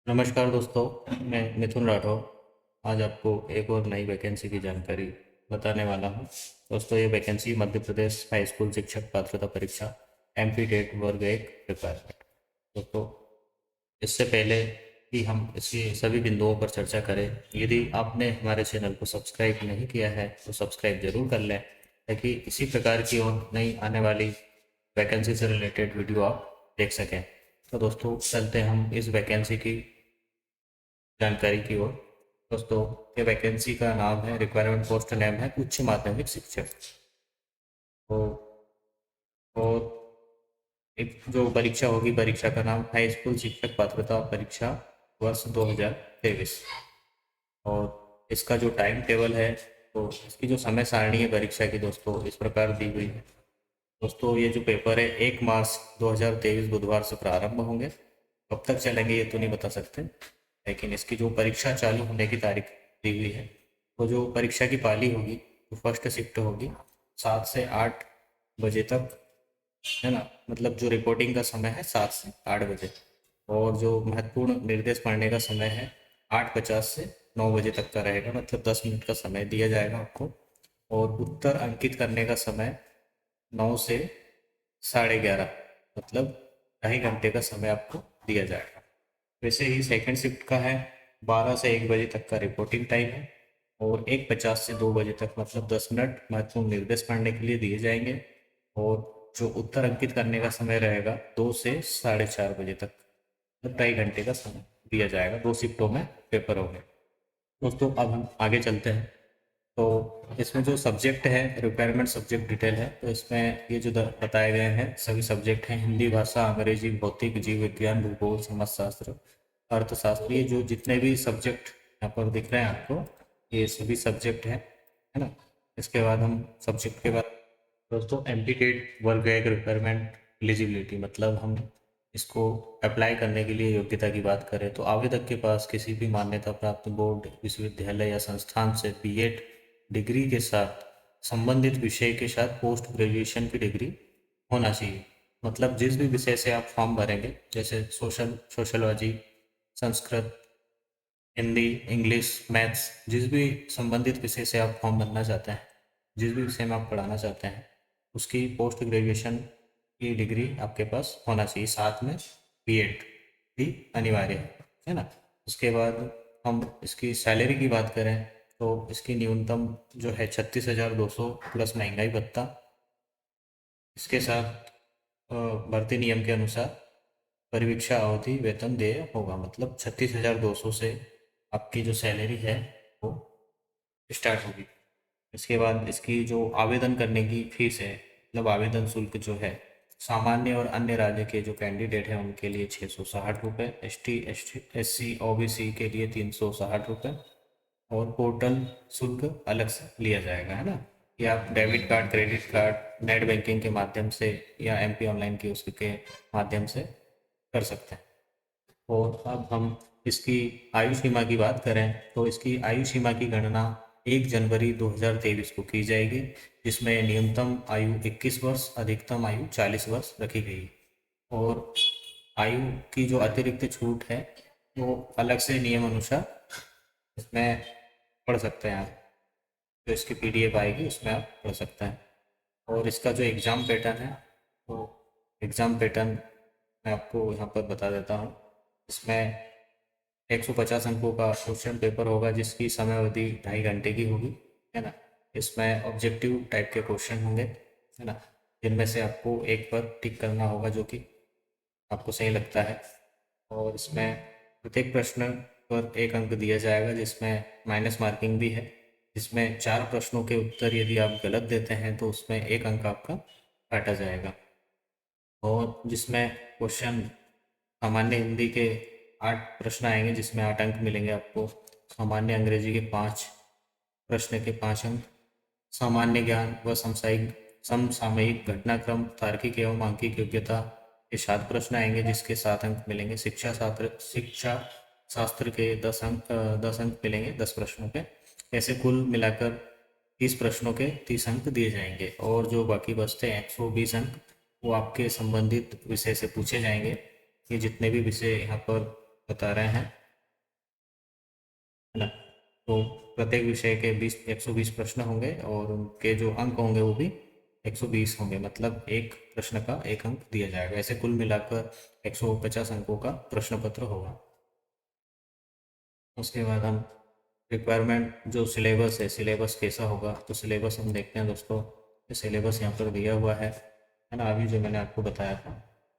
नमस्कार दोस्तों, मैं मिथुन राठौर। आज आपको एक और नई वैकेंसी की जानकारी बताने वाला हूँ। दोस्तों, ये vacancy Madhya Pradesh high school शिक्षक पात्रता परीक्षा एमपी टेट वर्ग एक रिक्वायरमेंट। दोस्तों, इससे पहले कि हम इसके सभी बिंदुओं पर चर्चा करें, यदि आपने हमारे चैनल को सब्सक्राइब नहीं किया है तो सब्सक्राइब जरूर कर लें, ताकि इसी प्रकार की और नई आने वाली वैकेंसी से रिलेटेड वीडियो आप देख सकें। तो दोस्तों, चलते हैं हम इस वैकेंसी की जानकारी की ओर। दोस्तों, ये वैकेंसी का नाम है, रिक्वायरमेंट पोस्ट नेम है उच्च माध्यमिक शिक्षक। तो और एक जो परीक्षा होगी, परीक्षा का नाम हाई स्कूल शिक्षक पात्रता परीक्षा वर्ष 2023। और इसका जो टाइम टेबल है, तो इसकी जो समय सारणी है परीक्षा की दोस्तों, इस प्रकार दी हुई है। दोस्तों, ये जो पेपर है 1 मार्च 2023 बुधवार से प्रारंभ होंगे। कब तक चलेंगे ये तो नहीं बता सकते, लेकिन इसकी जो परीक्षा चालू होने की तारीख दी हुई है, तो जो परीक्षा की पाली होगी, जो फर्स्ट शिफ्ट होगी 7 से 8 बजे तक, है ना। मतलब जो रिपोर्टिंग का समय है 7 से 8 बजे, और जो महत्वपूर्ण निर्देश पढ़ने का समय है 8:50 से 9 बजे तक का रहेगा। मतलब 10 मिनट का समय दिया जाएगा आपको। और उत्तर अंकित करने का समय 9 से 11:30, मतलब 2.5 घंटे का समय आपको दिया जाएगा। वैसे ही सेकंड शिफ्ट का है 12 से 1 बजे तक का रिपोर्टिंग टाइम है, और 1:50 से 2 बजे तक, मतलब 10 मिनट महत्वपूर्ण निर्देश पढ़ने के लिए दिए जाएंगे। और जो उत्तर अंकित करने का समय रहेगा 2 से 4:30 बजे तक, मतलब 2.5 घंटे का समय दिया जाएगा। 2 शिफ्टों में पेपर होंगे। दोस्तों, अब हम आगे चलते हैं। तो इसमें जो सब्जेक्ट है, रिक्वायरमेंट सब्जेक्ट डिटेल है, तो इसमें ये जो बताए गए हैं सभी सब्जेक्ट हैं, हिंदी भाषा, अंग्रेजी, भौतिक, जीव विज्ञान, भूगोल, समाजशास्त्र, अर्थशास्त्र। ये जो जितने भी सब्जेक्ट यहाँ पर दिख रहे हैं आपको, ये सभी सब्जेक्ट हैं, है ना। इसके बाद हम सब्जेक्ट के बाद दोस्तों एमपी टेट वर्ग एक रिक्वायरमेंट एलिजिबिलिटी, मतलब हम इसको अप्लाई करने के लिए योग्यता की बात करें तो आवेदक के पास किसी भी मान्यता प्राप्त बोर्ड, विश्वविद्यालय या संस्थान से बीएड डिग्री के साथ संबंधित विषय के साथ पोस्ट ग्रेजुएशन की डिग्री होना चाहिए। मतलब जिस भी विषय से आप फॉर्म भरेंगे, जैसे sociology, Sanskrit, Hindi, English, maths, जिस भी संबंधित विषय से आप फॉर्म भरना चाहते हैं, जिस भी विषय में आप पढ़ाना चाहते हैं, उसकी पोस्ट ग्रेजुएशन की डिग्री आपके पास होना चाहिए। साथ में बीएड भी अनिवार्य है ना। उसके बाद हम इसकी सैलरी की बात करें तो इसकी न्यूनतम जो है 36,200 प्लस महंगाई भत्ता। इसके साथ भर्ती नियम के अनुसार परिवीक्षा अवधि वेतन देय होगा। मतलब 36,200 से आपकी जो सैलरी है वो स्टार्ट होगी। इसके बाद इसकी जो आवेदन करने की फीस है, मतलब आवेदन शुल्क जो है, सामान्य और अन्य राज्य के जो कैंडिडेट हैं उनके लिए 660 रुपये, ST SC OBC के लिए 360 रुपये, और पोर्टल शुल्क अलग से लिया जाएगा, है ना। कि आप debit card, credit card, net banking के माध्यम से या MP ऑनलाइन की उसके माध्यम से कर सकते हैं। और अब हम इसकी आयु सीमा की बात करें तो इसकी आयु सीमा की गणना 1 जनवरी 2023 को की जाएगी, जिसमें न्यूनतम आयु 21 वर्ष, अधिकतम आयु 40 वर्ष रखी गई। और आयु की जो अतिरिक्त छूट है वो अलग से नियम अनुसार इसमें पढ़ सकते हैं आप। जो इसकी PDF आएगी उसमें आप पढ़ सकते हैं। और इसका जो एग्ज़ाम पैटर्न है, वो एग्ज़ाम पैटर्न मैं आपको यहाँ पर बता देता हूँ। इसमें 150 अंकों का क्वेश्चन पेपर होगा, जिसकी समय अवधि 2.5 घंटे की होगी, है ना। इसमें ऑब्जेक्टिव टाइप के क्वेश्चन होंगे, है ना, जिनमें से आपको एक पर टिक करना होगा जो कि आपको सही लगता है। और इसमें प्रत्येक प्रश्न पर 1 अंक दिया जाएगा, जिसमें माइनस मार्किंग भी है। जिसमें 4 प्रश्नों के उत्तर यदि आप गलत देते हैं तो उसमें 1 अंक आपका काटा जाएगा। और जिसमें क्वेश्चन सामान्य हिंदी के 8 प्रश्न आएंगे, जिसमें 8 अंक मिलेंगे आपको। सामान्य अंग्रेजी के 5 प्रश्न के 5 अंक। सामान्य ज्ञान व समसामयिक घटनाक्रम, तार्किक एवं आंकिक योग्यता के 7 प्रश्न आएंगे, जिसके 7 अंक मिलेंगे। शिक्षा शास्त्र के 10 अंक मिलेंगे 10 प्रश्नों के। ऐसे कुल मिलाकर 30 प्रश्नों के 30 अंक दिए जाएंगे। और जो बाकी बचते हैं 120 अंक, वो आपके संबंधित विषय से पूछे जाएंगे। ये जितने भी विषय यहाँ पर बता रहे हैं, है ना। तो प्रत्येक विषय के 120 प्रश्न होंगे और उनके जो अंक होंगे वो भी 120 होंगे, मतलब एक प्रश्न का एक अंक दिया जाएगा। ऐसे कुल मिलाकर 150 अंकों का प्रश्न पत्र होगा। उसके बाद हम रिक्वायरमेंट, जो सिलेबस है, सिलेबस कैसा होगा, तो सिलेबस हम देखते हैं दोस्तों। ये सिलेबस यहाँ पर दिया हुआ है ना, अभी जो मैंने आपको बताया था।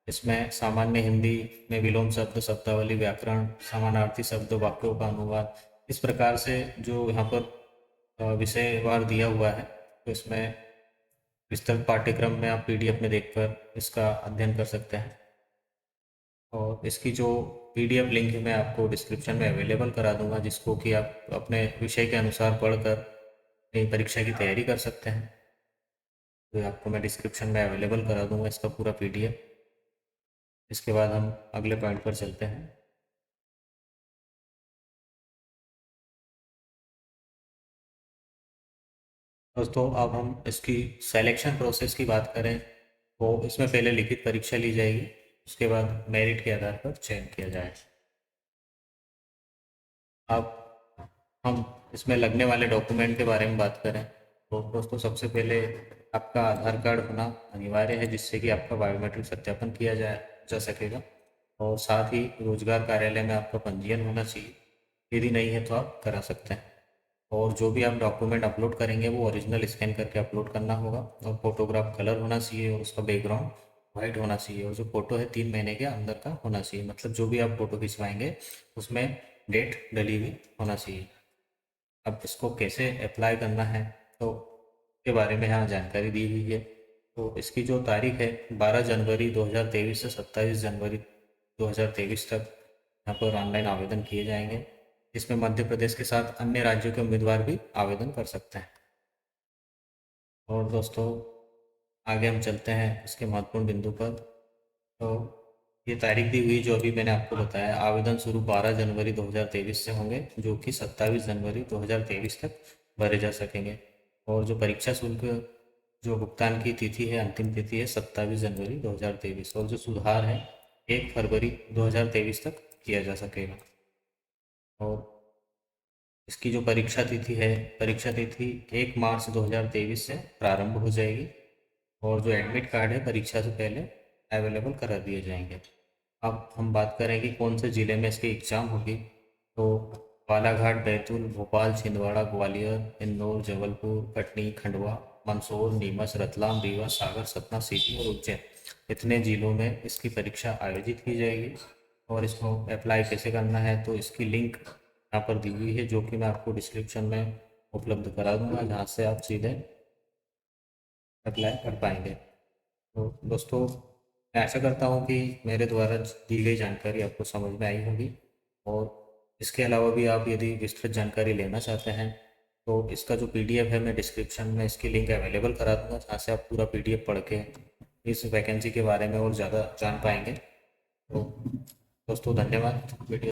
इसमें सामान्य हिंदी में विलोम शब्द, शब्दावली, व्याकरण, समानार्थी शब्द, वाक्यों का अनुवाद, इस प्रकार से जो यहाँ पर विषयवार दिया हुआ है। तो इसमें विस्तृत पाठ्यक्रम में आप पीडीएफ में देखकर इसका अध्ययन कर सकते हैं। और इसकी जो पीडीएफ लिंक है मैं आपको डिस्क्रिप्शन में अवेलेबल करा दूंगा, जिसको कि आप अपने विषय के अनुसार पढ़कर अपनी परीक्षा की तैयारी कर सकते हैं। तो आपको मैं डिस्क्रिप्शन में अवेलेबल करा दूंगा इसका पूरा पीडीएफ। इसके बाद हम अगले पॉइंट पर चलते हैं। दोस्तों अब हम इसकी सिलेक्शन प्रोसेस की बात करें तो इसमें पहले लिखित परीक्षा ली जाएगी, उसके बाद मेरिट के आधार पर चयन किया जाएगा। अब हम इसमें लगने वाले डॉक्यूमेंट के बारे में बात करें तो दोस्तों सबसे पहले आपका आधार कार्ड होना अनिवार्य है, जिससे कि आपका बायोमेट्रिक सत्यापन किया जा सकेगा। और साथ ही रोजगार कार्यालय में आपका पंजीयन होना चाहिए, यदि नहीं है तो आप करा सकते हैं। और जो भी आप डॉक्यूमेंट अपलोड करेंगे वो ओरिजिनल स्कैन करके अपलोड करना होगा। और फोटोग्राफ कलर होना चाहिए और उसका बैकग्राउंड वाइट होना चाहिए। और जो फ़ोटो है 3 महीने के अंदर का होना चाहिए, मतलब जो भी आप फ़ोटो खिंचवाएंगे उसमें डेट डली हुई होना चाहिए। अब इसको कैसे अप्लाई करना है तो के बारे में यहाँ जानकारी दी हुई है। तो इसकी जो तारीख है 12 जनवरी 2023 से 27 जनवरी 2023 तक यहाँ पर ऑनलाइन आवेदन किए जाएंगे। इसमें मध्य प्रदेश के साथ अन्य राज्यों के उम्मीदवार भी आवेदन कर सकते हैं। और दोस्तों आगे हम चलते हैं इसके महत्वपूर्ण बिंदु पर। तो ये तारीख दी हुई जो अभी मैंने आपको बताया, आवेदन शुरू 12 जनवरी 2023 से होंगे, जो कि 27 जनवरी 2023 तक भरे जा सकेंगे। और जो परीक्षा शुल्क जो भुगतान की तिथि है, अंतिम तिथि है 27 जनवरी 2023। और जो सुधार है 1 फरवरी 2023 तक किया जा सकेगा। और इसकी जो परीक्षा तिथि 1 मार्च 2023 से प्रारंभ हो जाएगी। और जो एडमिट कार्ड है परीक्षा से पहले अवेलेबल करा दिए जाएंगे। अब हम बात करें कि कौन से ज़िले में इसकी एग्ज़ाम होगी, तो बालाघाट, बैतूल, भोपाल, छिंदवाड़ा, ग्वालियर, इंदौर, जबलपुर, कटनी, खंडवा, मंदसौर, नीमच, रतलाम, रीवा, सागर, सतना, सीधी और उज्जैन, इतने ज़िलों में इसकी परीक्षा आयोजित की जाएगी। और इसको अप्लाई कैसे करना है तो इसकी लिंक यहाँ पर दी हुई है, जो कि मैं आपको डिस्क्रिप्शन में उपलब्ध करा दूंगा, जहाँ से आप सीधे अप्लाई कर पाएंगे। तो दोस्तों मैं आशा करता हूँ कि मेरे द्वारा दी गई जानकारी आपको समझ में आई होगी। और इसके अलावा भी आप यदि विस्तृत जानकारी लेना चाहते हैं तो इसका जो पीडीएफ है मैं डिस्क्रिप्शन में इसकी लिंक अवेलेबल करा दूंगा, जहाँ से आप पूरा पीडीएफ पढ़ के इस वैकेंसी के बारे में और ज़्यादा जान पाएंगे। तो दोस्तों धन्यवाद वीडियो